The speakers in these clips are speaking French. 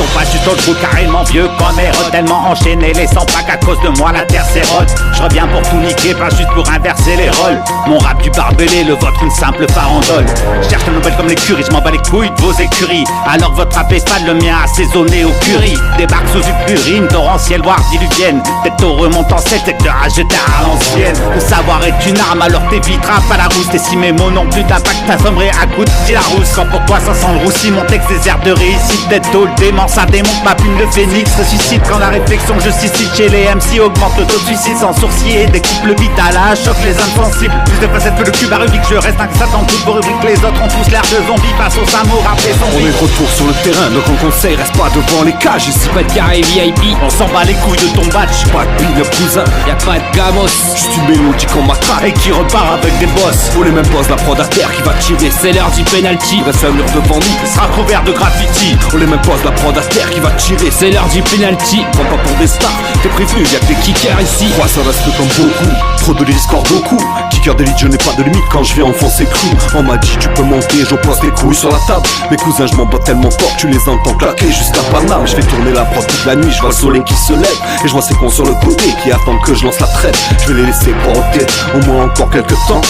sont pas juste old school, carrément vieux comme Hérode. Tellement enchaîné, laissant pas qu'à cause de moi la terre s'érode. Je reviens pour tout niquer, pas juste pour inverser les rôles. Mon rap du barbelé, le vôtre une simple farandole. Je cherche la nouvelle comme l'écurie, je m'en bats les couilles de vos écuries. Alors que votre rap est fade, le mien assaisonné au curry. Débarque sous une purine, torrentielle voire diluvienne. Tête au remontant, c'est secteur à jeter à l'ancienne. Le savoir est une arme, alors t'éviteras pas la rousse. Tes si mes mots n'ont plus d'impact, ta sombré à coup de petit la rousse. Quand pour toi ça sent le roussi, mon texte des airs de réussite. Tête tôt le dément, ça démonte ma plume de phénix ressuscite. Quand la réflexion que je suscite chez les MC augmente le taux de suicide sans sourciller. Découpe le beat à la choc les insensibles. Plus de facettes que le cube à Rubik, je reste un que Satan. Toutes vos rubriques, les autres ont tous l'air de zombies face aux samours après son On est de retour sur le terrain, donc on conseille, reste pas devant les cages. Ici Pas de carré VIP, on s'en bat les couilles de ton batch. pas de bille, cousin, y'a pas de gamos. juste une mélodie qu'on matraque. Et qui repart avec des boss. Faut les mêmes boss, la prod à terre qui va tirer. C'est l'heure du penalty, Reste un mur devant nous, Sera couvert de graffiti. faut les mêmes boss, la prod à terre qui va tirer. c'est l'heure du penalty. Prends pas pour des stars, t'es prévenu, y'a que des kickers ici. Moi ça reste comme beaucoup, trop de score beaucoup. Kicker d'élite, je n'ai pas de limite quand je viens enfoncer clou. On m'a dit tu peux monter, je pose tes couilles sur la table. Mes cousins je m'en bats tellement fort, tu les entends claquer jusqu'à Paname. Je fais tourner la prod toute la nuit, je vois le soleil qui se lève. Et je vois ces cons sur le côté qui attendent que je lance la traite. Je vais les laisser porter au moins encore quelques temps.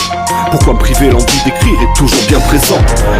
Pourquoi me priver, l'envie d'écrire est toujours bien présent.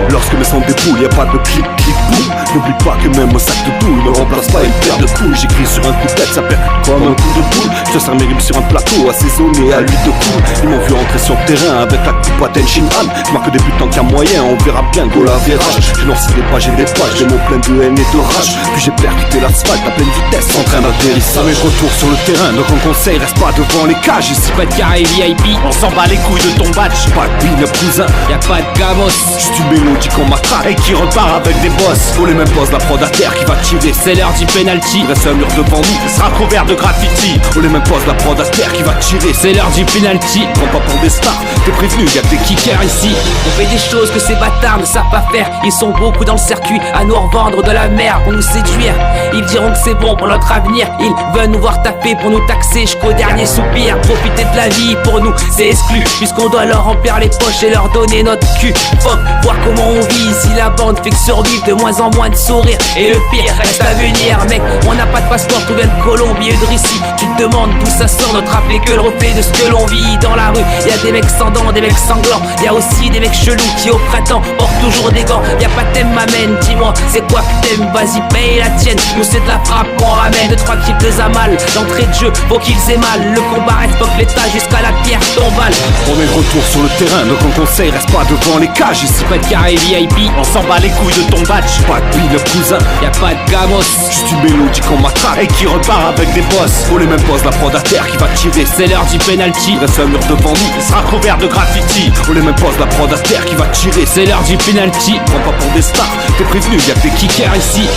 Lorsque mes sons déboulent, y'a pas de clic, clic, boum. N'oublie pas que même un sac de douille ne remplace pas une paire de couilles. J'écris sur un coup de tête, ça perd comme un coup de boule. Je te sers mes rimes sur un plateau assaisonné à l'huile de coule. Ils m'ont vu entrer sur le terrain avec la coupe Attention Han. Je marque des buts tant qu'un moyen, on verra bien goal à virage. J'ai lancé des pages et des pages, des mots pleins de haine et de rage. Puis j'ai percuté l'asphalte à pleine vitesse en train d'atterrissage. Mais retour sur le terrain, donc on conseille, reste pas devant les cages. Ici Pas de carré VIP, On s'en bat les couilles de ton batch. pas de bille, cousin, y'a pas de gamos. juste une mélodie qu'on matraque. Et qui repart avec des boss. Faut les mêmes boss, la prod à terre qui va tirer. C'est l'heure du penalty, Reste un mur devant nous, Sera couvert de graffiti. faut les mêmes boss, la prod à terre qui va tirer. c'est l'heure du penalty. Prends pas pour des stars, t'es prévenu, y'a que des kickers ici. On fait des choses que ces bâtards ne savent pas faire. Ils sont beaucoup dans le circuit à nous revendre de la merde pour nous séduire. Ils diront que c'est bon pour notre avenir. Ils veulent nous voir taper pour nous taxer jusqu'au dernier soupir. Profiter de la vie pour nous c'est exclu, puisqu'on doit leur remplir les poches et leur donner notre cul. Fuck, voir comment on vit si la bande fait que survivre de moins en moins de sourires. Et le pire reste à venir, mec. On n'a pas de passeport, tout vient de Colombie et de Russie. Tu te demandes d'où ça sort, notre rap n'est que le reflet de ce que l'on vit dans la rue. Y'a des mecs sans dents, des mecs sanglants. Y'a aussi des mecs chelous qui au printemps portent toujours des gants. Y'a pas de thème, m'amène, dis-moi, c'est quoi que t'aimes? Vas-y, paye la tienne. Nous c'est de la frappe qu'on ramène. 2-3 kills de Zamal, d'entrée de jeu, faut qu'ils aient mal. Le combat reste pas l'état jusqu'à la pierre tombale. On est de retour sur le terrain, donc on conseille, reste pas devant les cages. Ici Pas de carré VIP, On s'en bat les couilles de ton batch. pas de bille, cousin, y'a pas de gamos. juste une mélodie qu'on matraque. Et qui repart avec des boss. Faut les mêmes boss, la prod à terre qui va tirer. C'est l'heure du penalty, Reste un mur devant nous, Sera couvert de graffiti. faut les mêmes boss, la prod à terre qui va tirer. c'est l'heure du penalty. Prends pas pour des stars, t'es prévenu, y'a que des kickers ici.